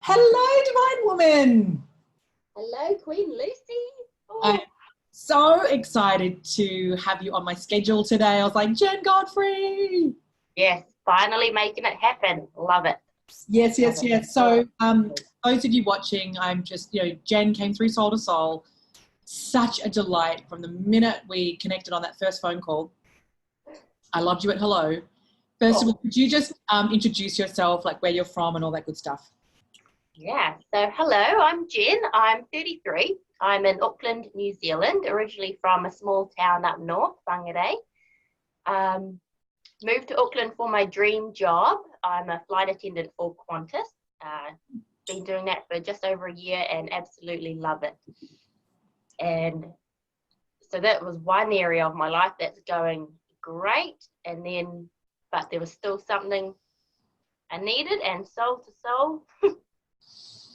Hello, divine woman. Hello, Queen Lucy. I'm Oh, so excited to have you on my schedule today. I was like, Jen Godfrey. yes, finally making it happen. Love it. Yes, Love yes, it. yes. So, those of you watching, Jen came through Soul to Soul. Such a delight from the minute we connected on that first phone call. I loved you at hello. First of all, could you just introduce yourself, like where you're from and all that good stuff? Yeah, so hello, I'm Jen. I'm 33. I'm in Auckland, New Zealand, originally from a small town up north, Whangarei. Moved to Auckland for my dream job. I'm a flight attendant for Qantas. Been doing that for just over a year and absolutely love it. And so that was one area of my life that's going great. But there was still something I needed, and Soul to Soul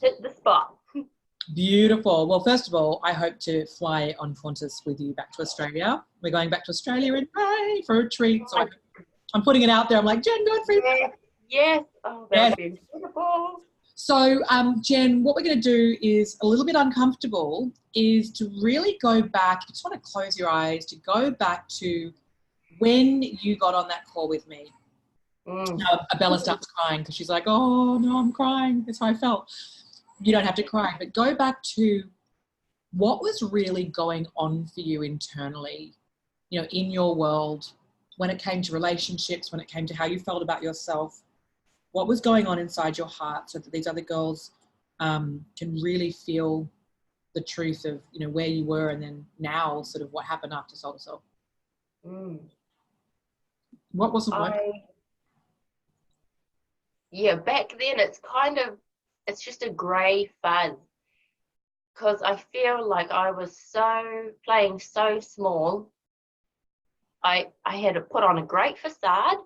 hit the spot. Beautiful. Well, first of all, I hope to fly on Qantas with you back to Australia. We're going back to Australia in May for a treat. So I'm putting it out there. I'm like, Jen Godfrey. Yes. Oh, that would be beautiful. So, Jen, what we're going to do is a little bit uncomfortable, is to really go back. I just want to close your eyes, to go back to when you got on that call with me. Now, Abella starts crying because she's like, oh, no, I'm crying. That's how I felt. You don't have to cry, but go back to what was really going on for you internally, in your world, when it came to relationships, when it came to how you felt about yourself. What was going on inside your heart so that these other girls can really feel the truth of, where you were, and then now sort of what happened after Soul to Soul. What wasn't working? Yeah, back then it's just a grey fuzz, because I feel like I was playing so small. I had to put on a great facade.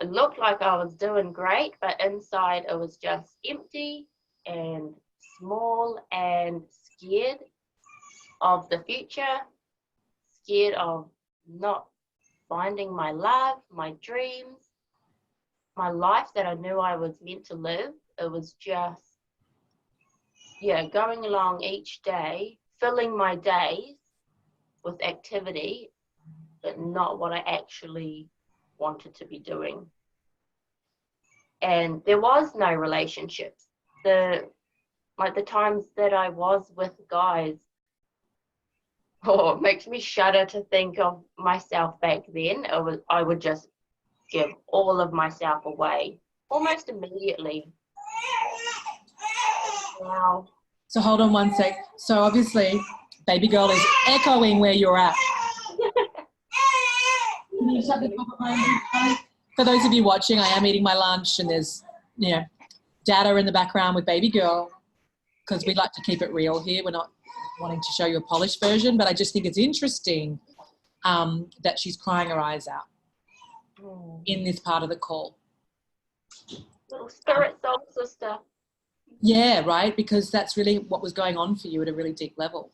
It looked like I was doing great, but inside it was just empty and small and scared of the future, scared of not finding my love, my dreams, my life that I knew I was meant to live. It was just, going along each day, filling my days with activity, but not what I actually wanted to be doing. And there was no relationships. The times that I was with guys, it makes me shudder to think of myself back then. I would just give all of myself away almost immediately. Now, So hold on one sec. So obviously, baby girl is echoing where you're at. Can you shut the door behind you? For those of you watching, I am eating my lunch, and there's, data in the background with baby girl, because we like to keep it real here. We're not wanting to show you a polished version, but I just think it's interesting that she's crying her eyes out in this part of the call. Little spirit soul sister. Yeah, right, because that's really what was going on for you at a really deep level.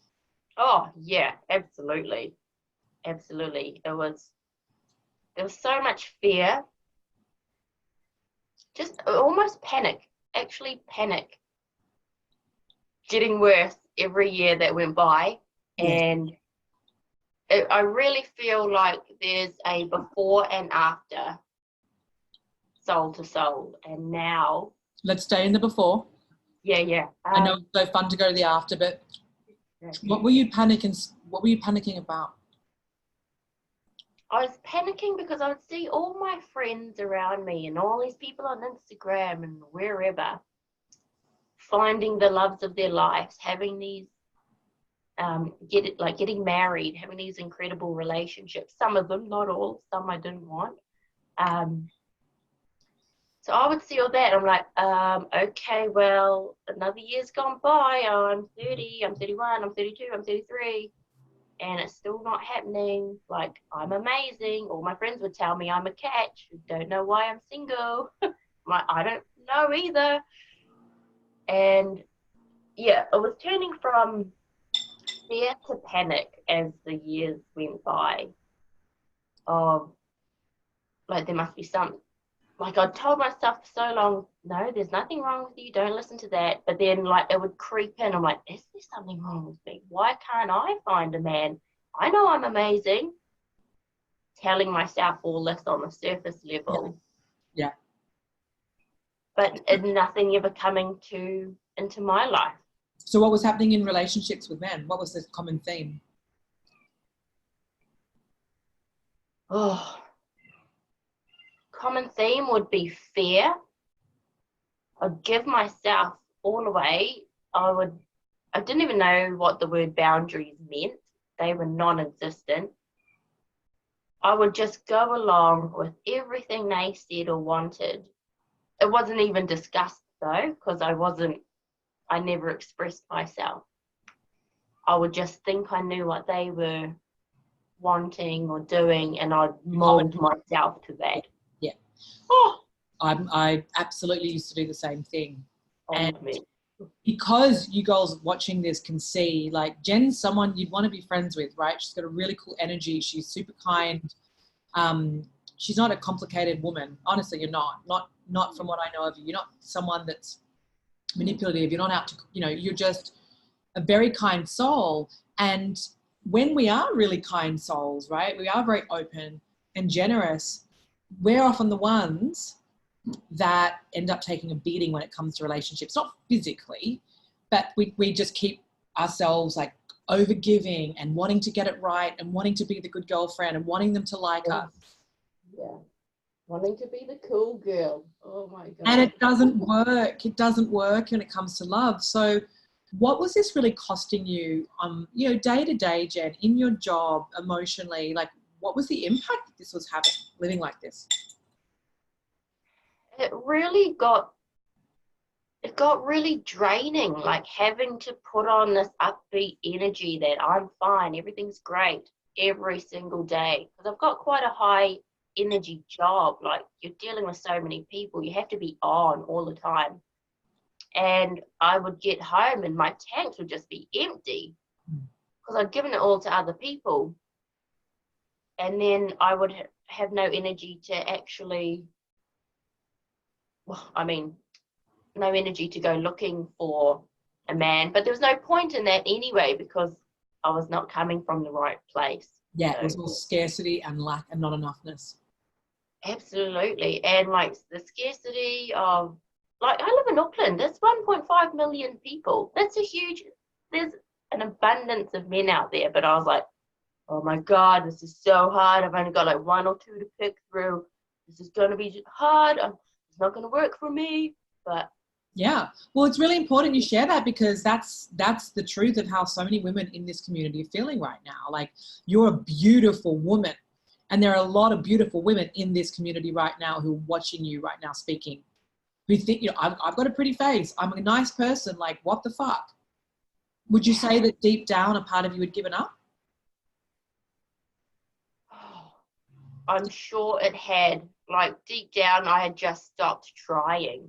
Oh, yeah, absolutely. Absolutely. There was so much fear, just almost panic, actually panic, getting worse every year that went by. Yes. And I really feel like there's a before and after Soul to Soul. And now, Let's stay in the before. Yeah. I know it's so fun to go to the after, but what were you panicking about? I was panicking because I would see all my friends around me and all these people on Instagram and wherever finding the loves of their lives, having these, getting married, having these incredible relationships. Some of them, not all, some I didn't want. So I would see all that. I'm like, okay, well, another year's gone by. I'm 30, I'm 31, I'm 32, I'm 33. And it's still not happening. Like, I'm amazing. All my friends would tell me I'm a catch. Don't know why I'm single. I'm like, I don't know either. And yeah, it was turning from fear to panic as the years went by. Of like, there must be like I told myself for so long, no, there's nothing wrong with you, don't listen to that. But then like it would creep in. I'm like, is there something wrong with me? Why can't I find a man? I know I'm amazing. Telling myself all this on the surface level. Yeah. But nothing ever coming into my life. So what was happening in relationships with men? What was the common theme? Oh, common theme would be fear. I'd give myself all away. I didn't even know what the word boundaries meant. They were non-existent. I would just go along with everything they said or wanted. It wasn't even discussed though, because I never expressed myself. I would just think I knew what they were wanting or doing, and I'd mold myself to that. Yeah. Oh, I absolutely used to do the same thing. And me. because you girls watching this can see, like, Jen's someone you'd want to be friends with, right? She's got a really cool energy. She's super kind. She's not a complicated woman. Honestly, you're not from what I know of you. You're not someone that's manipulative. You're not out to, you're just a very kind soul. And when we are really kind souls, right, we are very open and generous, we're often the ones that end up taking a beating when it comes to relationships, not physically, but we just keep ourselves like overgiving and wanting to get it right and wanting to be the good girlfriend and wanting them to like us. Yeah. Wanting to be the cool girl. Oh my God. And it doesn't work. It doesn't work when it comes to love. So what was this really costing you, day to day, Jen, in your job, emotionally? Like, what was the impact that this was having, living like this? It got really draining, like having to put on this upbeat energy that I'm fine, everything's great every single day. Because I've got quite a high energy job. Like, you're dealing with so many people, you have to be on all the time. And I would get home and my tanks would just be empty because I'd given it all to other people. And then I would have no energy to actually, no energy to go looking for a man. But there was no point in that anyway because I was not coming from the right place. Yeah, so it was all scarcity and lack and not enoughness. Absolutely. And like the scarcity of, like, I live in Auckland, there's 1.5 million people. There's an abundance of men out there. But I was like, oh my God, this is so hard. I've only got like one or two to pick through. This is going to be hard. It's not going to work for me. But yeah, well, it's really important you share that because that's the truth of how so many women in this community are feeling right now. Like, you're a beautiful woman, and there are a lot of beautiful women in this community right now who are watching you right now speaking, who think, I've got a pretty face, I'm a nice person, like, what the fuck? Would you say that deep down a part of you had given up? I'm sure it had. Like, deep down, I had just stopped trying.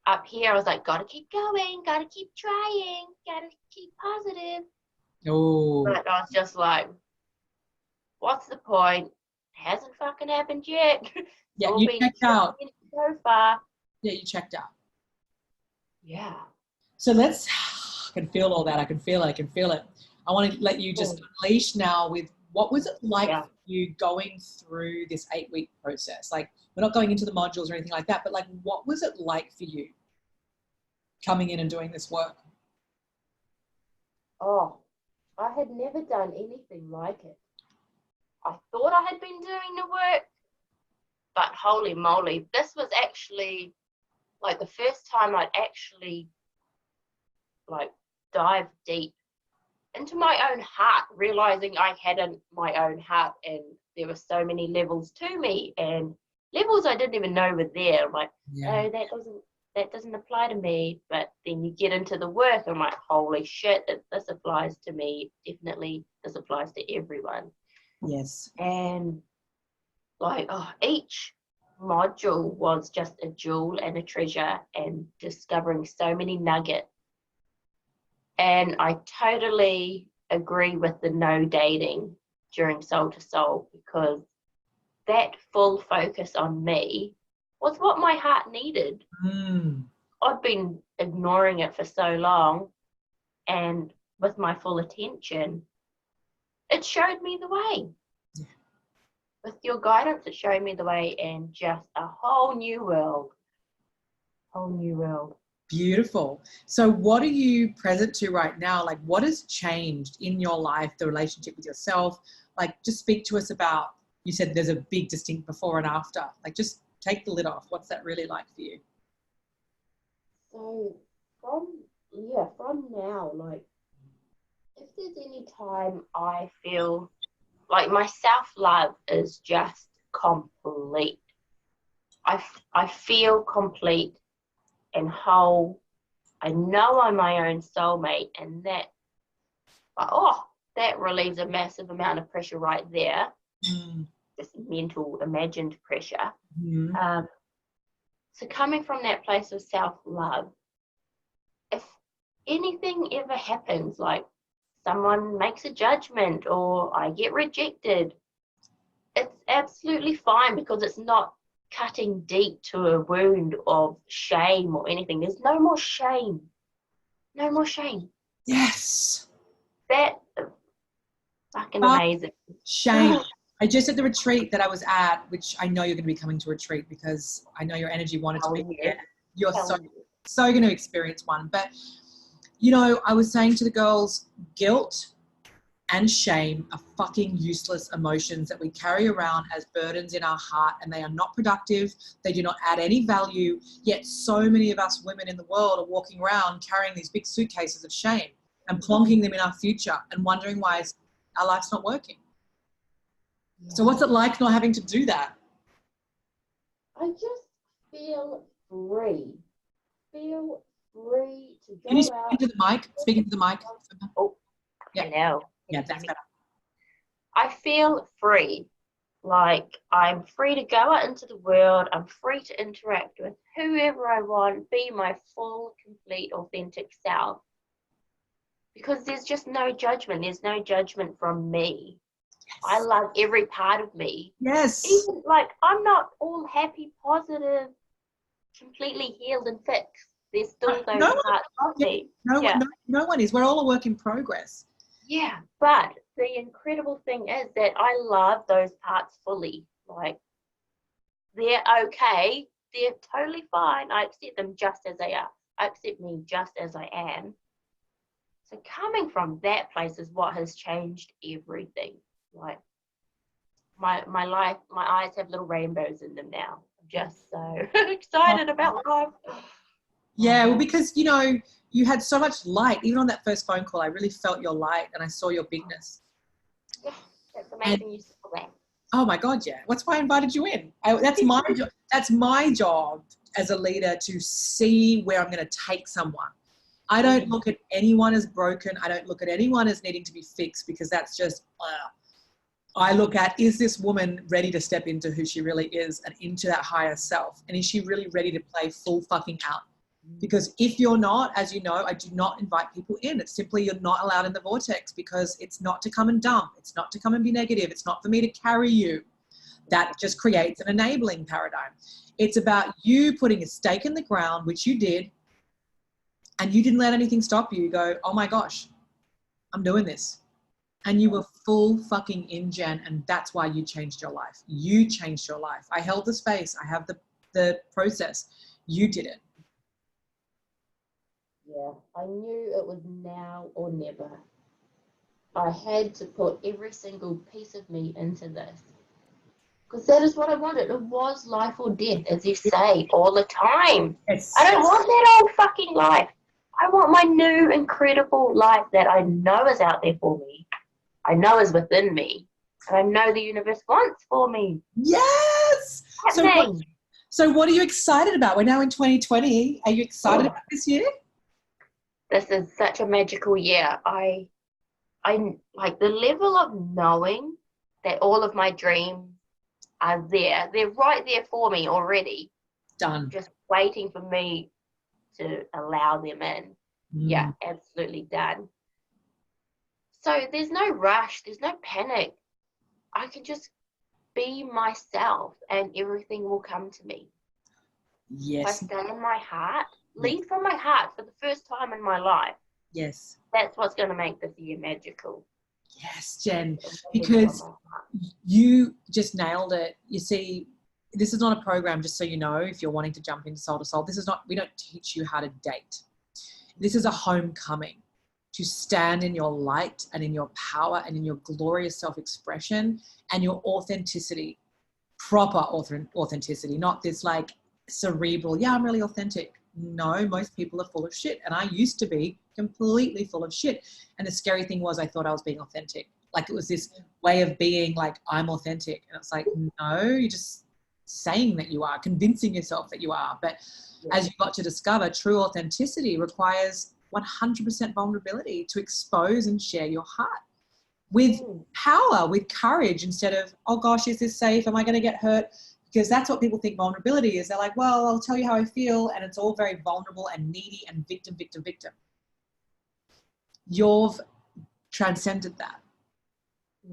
Up here, I was like, gotta keep going, gotta keep trying, gotta keep positive. Oh. But I was just like, what's the point? It hasn't fucking happened yet. Yeah, you checked out. So far. Yeah, you checked out. Yeah. So I can feel all that. I can feel it. I want to let you just unleash now with what was it like for you going through this 8-week process? Like, we're not going into the modules or anything like that, but like, what was it like for you coming in and doing this work? Oh, I had never done anything like it. I thought I had been doing the work, but holy moly, this was actually like the first time I'd actually like dive deep into my own heart, realizing I had my own heart and there were so many levels to me and levels I didn't even know were there. I'm like, no, that doesn't apply to me. But then you get into the work, I'm like, holy shit, this applies to me. Definitely this applies to everyone. Yes. And like, each module was just a jewel and a treasure and discovering so many nuggets. And I totally agree with the no dating during Soul to Soul because that full focus on me was what my heart needed. I'd been ignoring it for so long, and with my full attention, it showed me the way. Yeah. With your guidance, it showed me the way, and just a whole new world. Whole new world. Beautiful. So what are you present to right now? Like, what has changed in your life, the relationship with yourself? Like, just speak to us about, you said there's a big distinct before and after. Like, just take the lid off. What's that really like for you? So from now, like, if there's any time I feel like my self-love is just complete, I feel complete and whole. I know I'm my own soulmate, and that relieves a massive amount of pressure right there. Just mental, imagined pressure. So coming from that place of self-love, if anything ever happens, like someone makes a judgment or I get rejected, it's absolutely fine, because it's not cutting deep to a wound of shame or anything. There's no more shame. No more shame. Yes. That is fucking amazing. Shame. I just at the retreat that I was at, which I know you're going to be coming to a retreat because I know your energy wanted to be there. You're so going to experience one. But, you know, I was saying to the girls, guilt and shame are fucking useless emotions that we carry around as burdens in our heart, and they are not productive. They do not add any value. Yet so many of us women in the world are walking around carrying these big suitcases of shame and plonking them in our future and wondering why our life's not working. So what's it like not having to do that? I just feel free. Feel free to go Can you out. speak into the mic? Speak into the mic. Oh, yeah. Hello. Yeah, that's better. I feel free. Like, I'm free to go out into the world. I'm free to interact with whoever I want, be my full, complete, authentic self. Because there's just no judgment. There's no judgment from me. Yes. I love every part of me. Yes. Even, like, I'm not all happy, positive, completely healed and fixed. There's still those parts of me. No one is. We're all a work in progress. Yeah, but the incredible thing is that I love those parts fully. Like, they're okay. They're totally fine. I accept them just as they are. I accept me just as I am. So coming from that place is what has changed everything. Like, my life, my eyes have little rainbows in them now. I'm just so excited about life. Yeah, well, because, you know, you had so much light. Even on that first phone call, I really felt your light and I saw your bigness. Yeah, that's amazing. You saw that. Oh my God, yeah. That's why I invited you in. That's my job as a leader, to see where I'm going to take someone. I don't look at anyone as broken. I don't look at anyone as needing to be fixed, because that's just, I look at, is this woman ready to step into who she really is and into that higher self? And is she really ready to play full fucking out? Because if you're not, as you know, I do not invite people in. It's simply, you're not allowed in the vortex, because it's not to come and dump. It's not to come and be negative. It's not for me to carry you. That just creates an enabling paradigm. It's about you putting a stake in the ground, which you did, and you didn't let anything stop you. You go, oh my gosh, I'm doing this. And you were full fucking in, Jen, and that's why you changed your life. You changed your life. I held the space. I have the process. You did it. Yeah, I knew it was now or never. I had to put every single piece of me into this, because that is what I wanted. It was life or death, as you say, all the time. Yes. I don't want that old fucking life. I want my new, incredible life that I know is out there for me. I know is within me. And I know the universe wants for me. Yes! So what are you excited about? We're now in 2020. Are you excited about this year? This is such a magical year. I like the level of knowing that all of my dreams are there. They're right there for me already. Done. Just waiting for me to allow them in. Yeah, absolutely done. So there's no rush. There's no panic. I can just be myself and everything will come to me. Yes. If I stay in my heart, Yes. lead from my heart for the first time in my life. Yes. That's what's going to make this year magical. Yes, Jen, because you just nailed it. You see, this is not a program, just so you know, if you're wanting to jump into Soul to Soul, this is not, we don't teach you how to date. This is a homecoming to stand in your light and in your power and in your glorious self-expression and your authenticity, proper authenticity, not this like cerebral, yeah, I'm really authentic. No, most people are full of shit. And I used to be completely full of shit. And the scary thing was I thought I was being authentic. Like it was this way of being like, I'm authentic. And it's like, no, you're just saying that you are, convincing yourself that you are. But as you got to discover, true authenticity requires 100% vulnerability to expose and share your heart with power, with courage, instead of, oh gosh, is this safe? Am I going to get hurt? Because that's what people think vulnerability is. They're like, well, I'll tell you how I feel. And it's all very vulnerable and needy and victim, victim, victim. You've transcended that.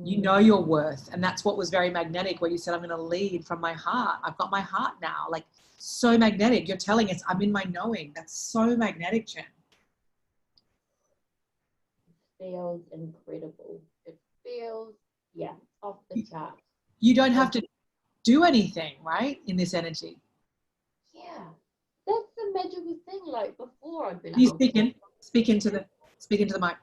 You know your worth. And that's what was very magnetic, where you said, I'm going to lead from my heart. I've got my heart now. Like, so magnetic. You're telling us I'm in my knowing. That's so magnetic, Jen. It feels incredible. It feels, off the chart. You don't have to do anything, right, in this energy. Yeah, that's the magical thing. Like before, I'd be like, you speak into the mic.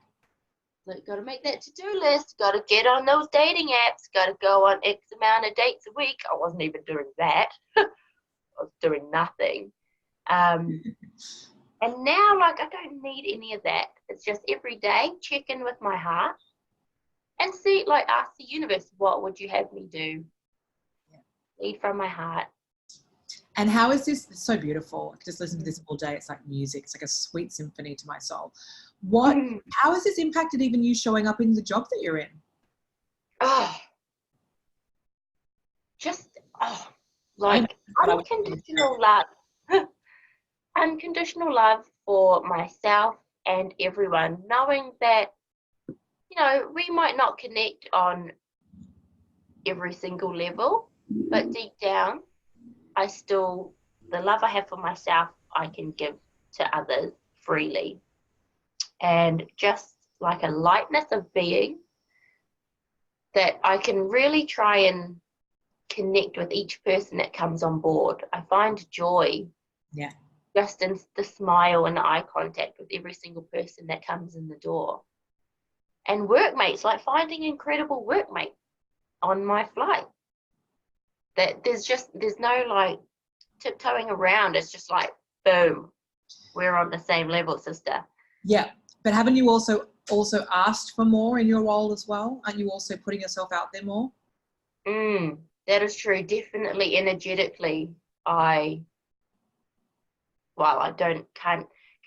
Like, got to make that to-do list. Got to get on those dating apps. Got to go on X amount of dates a week. I wasn't even doing that. I was doing nothing. And now, like, I don't need any of that. It's just every day check in with my heart and see, like, ask the universe, what would you have me do? Lead from my heart. And how is this? It's so beautiful. I could just listen to this all day. It's like music. It's like a sweet symphony to my soul. How has this impacted even you showing up in the job that you're in? Like unconditional love. Unconditional love for myself and everyone, knowing that, you know, we might not connect on every single level, but deep down, the love I have for myself, I can give to others freely. And just like a lightness of being that I can really try and connect with each person that comes on board. I find joy just in the smile and the eye contact with every single person that comes in the door. And workmates, like finding incredible workmates on my flight. That there's no like tiptoeing around. It's just like, boom, we're on the same level, sister. Yeah, but haven't you also asked for more in your role as well? Aren't you also putting yourself out there more? That is true. Definitely energetically, can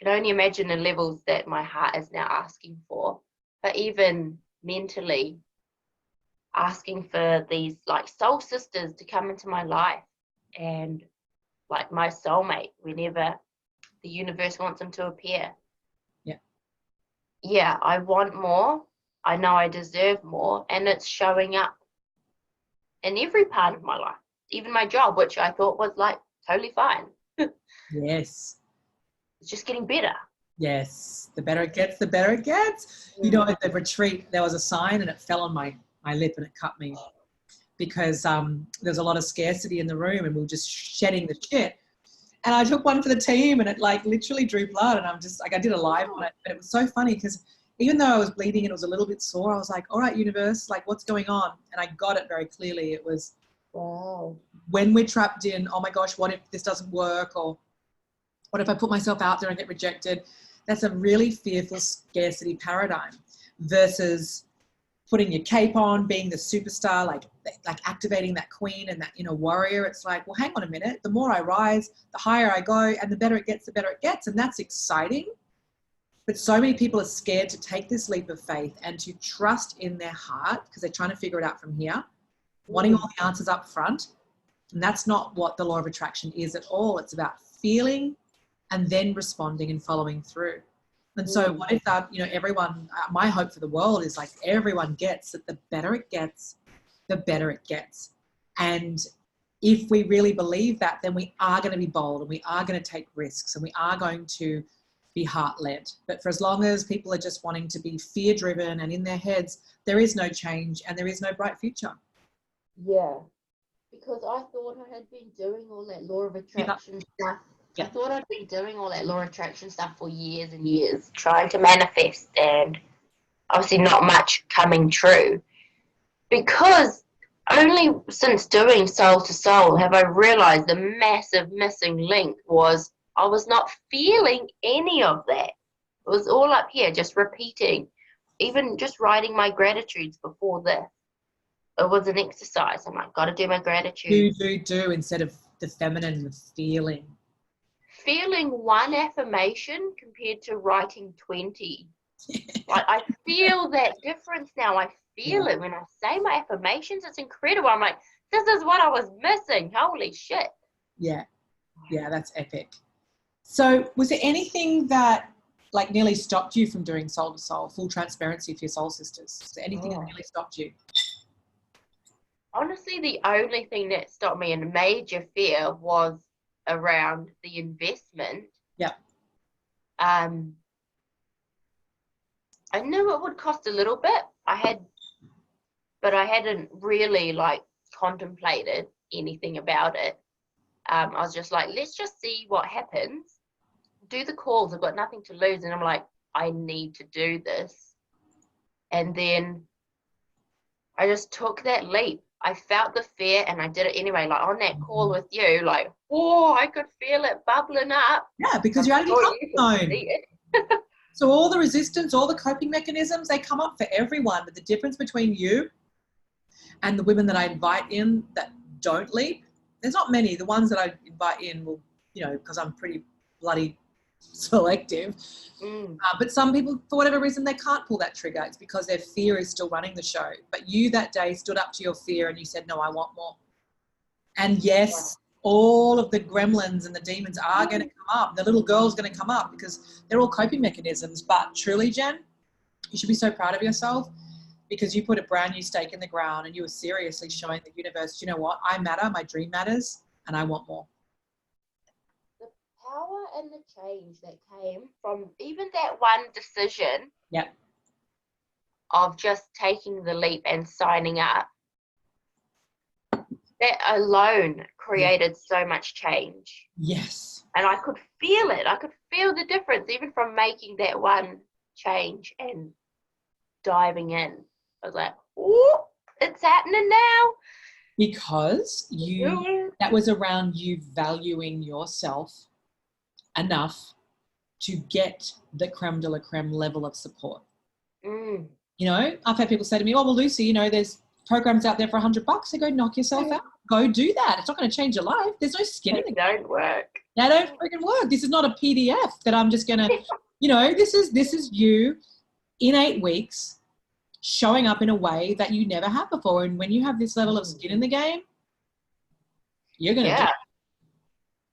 only imagine the levels that my heart is now asking for. But even mentally, asking for these like soul sisters to come into my life and like my soulmate whenever the universe wants them to appear. Yeah, I want more. I know I deserve more, and it's showing up in every part of my life, even my job, which I thought was like totally fine. Yes. It's just getting better. Yes. The better it gets, the better it gets. You know, at the retreat, there was a sign and it fell on my lip and it cut me because there's a lot of scarcity in the room and we were just shedding the shit. And I took one for the team and it like literally drew blood, and I'm just like, I did a live on it, but it was so funny because even though I was bleeding and it was a little bit sore, I was like, all right, universe, like what's going on? And I got it very clearly. It was, wow, when we're trapped in, oh my gosh, what if this doesn't work? Or what if I put myself out there and get rejected? That's a really fearful scarcity paradigm versus putting your cape on, being the superstar, like activating that queen and that inner warrior. It's like, well, hang on a minute. The more I rise, the higher I go, and the better it gets, the better it gets. And that's exciting. But so many people are scared to take this leap of faith and to trust in their heart because they're trying to figure it out from here, wanting all the answers up front. And that's not what the law of attraction is at all. It's about feeling and then responding and following through. And so what if that, you know, everyone, my hope for the world is like everyone gets that the better it gets, the better it gets. And if we really believe that, then we are going to be bold and we are going to take risks and we are going to be heart-led. But for as long as people are just wanting to be fear-driven and in their heads, there is no change and there is no bright future. Yeah. Because I thought I had been doing all that law of attraction stuff. Yeah. I thought I'd been doing all that law of attraction stuff for years and years, trying to manifest, and obviously not much coming true. Because only since doing Soul to Soul have I realized the massive missing link was I was not feeling any of that. It was all up here, just repeating, even just writing my gratitudes before this. It was an exercise. I'm like, got to do my gratitude. Do instead of the feminine, the feeling. Feeling one affirmation compared to writing 20. Like, I feel that difference now. I feel it when I say my affirmations. It's incredible. I'm like, this is what I was missing. Holy shit. Yeah. Yeah, that's epic. So was there anything that like nearly stopped you from doing Soul to Soul, full transparency for your soul sisters? Is there anything that nearly stopped you? Honestly, the only thing that stopped me in major fear was around the investment. Yeah. I knew it would cost a little bit. But I hadn't really like contemplated anything about it. I was just like, let's just see what happens. Do the calls. I've got nothing to lose. And I'm like, I need to do this. And then I just took that leap. I felt the fear and I did it anyway. Like on that call with you, like, oh, I could feel it bubbling up. Yeah, because you're out of your comfort zone. So all the resistance, all the coping mechanisms, they come up for everyone. But the difference between you and the women that I invite in that don't leap, there's not many. The ones that I invite in will, you know, because I'm pretty bloody selective. But some people, for whatever reason, they can't pull that trigger. It's because their fear is still running the show. But you that day stood up to your fear and you said, no, I want more. And yes, all of the gremlins and the demons are going to come up. The little girl's going to come up because they're all coping mechanisms. But truly, Jen, you should be so proud of yourself because you put a brand new stake in the ground and you were seriously showing the universe, you know what, I matter, my dream matters, and I want more. The power and the change that came from even that one decision of just taking the leap and signing up, that alone created so much change. Yes. And I could feel it. I could feel the difference even from making that one change and diving in. I was like, oh, it's happening now. Because that was around you valuing yourself enough to get the creme de la creme level of support. You know, I've had people say to me, oh, well, Lucy, you know, there's programs out there for $100. I go, knock yourself out. Go do that. It's not going to change your life. There's no skin in it. They don't work. They don't freaking work. This is not a PDF that I'm just going to, you know, this is you in 8 weeks showing up in a way that you never have before. And when you have this level of skin in the game, you're going to do it.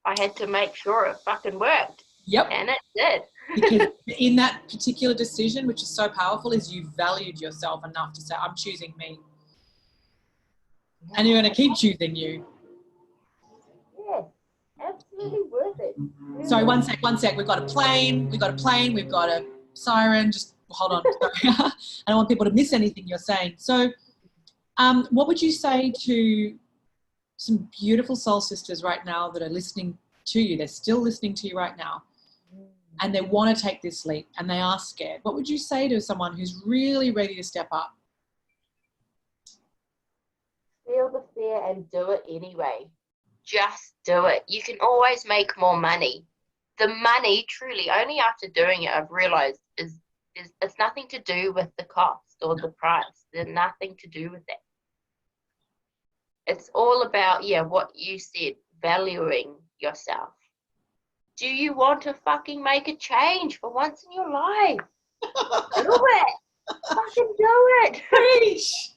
I had to make sure it fucking worked. Yep. And it did. Because in that particular decision, which is so powerful, is you valued yourself enough to say, I'm choosing me. And you're going to keep choosing you. Yeah, absolutely worth it. Sorry, one sec. We've got a plane. We've got a siren. Just hold on. Sorry. I don't want people to miss anything you're saying. So what would you say to some beautiful soul sisters right now that are listening to you? They're still listening to you right now. And they want to take this leap and they are scared. What would you say to someone who's really ready to step up? Feel the fear and do it anyway. Just do it. You can always make more money. The money, truly, only after doing it, I've realized is it's nothing to do with the cost or the price. There's nothing to do with that. It's all about, what you said, valuing yourself. Do you want to fucking make a change for once in your life? Do it. Fucking do it. Preach.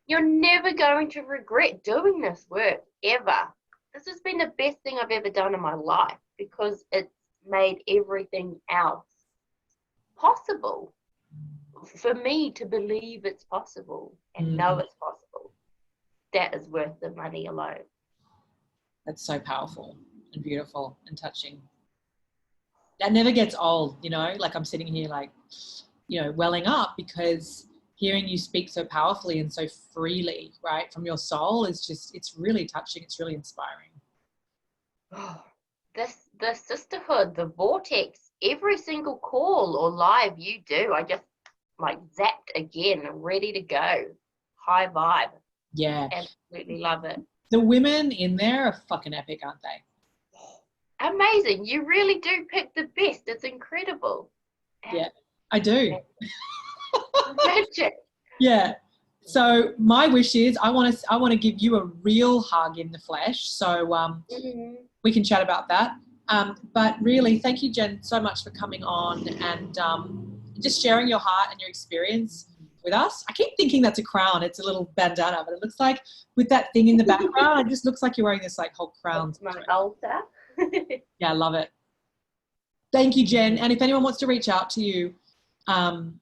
You're never going to regret doing this work, ever. This has been the best thing I've ever done in my life because it's made everything else possible. For me to believe it's possible and know it's possible. that is worth the money alone. That's so powerful and beautiful and touching. That never gets old, you know, like I'm sitting here like, you know, welling up because hearing you speak so powerfully and so freely, right, from your soul is just, it's really touching. It's really inspiring. Oh, the sisterhood, the vortex, every single call or live you do, I just like zapped again, ready to go. High vibe. Yeah. Absolutely love it. The women in there are fucking epic, aren't they? Amazing. You really do pick the best. It's incredible. Yeah, I do. Magic. Yeah. So my wish is I want to give you a real hug in the flesh. So we can chat about that. But really, thank you, Jen, so much for coming on and just sharing your heart and your experience with us. I keep thinking that's a crown. It's a little bandana, but it looks like with that thing in the background, it just looks like you're wearing this like whole crown. That's my altar. Yeah, I love it. Thank you, Jen. And if anyone wants to reach out to you, can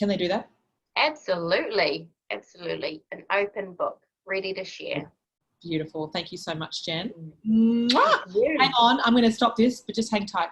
they do that? Absolutely. Absolutely. An open book, ready to share. Beautiful. Thank you so much, Jen. Thank you. Hang on. I'm going to stop this, but just hang tight.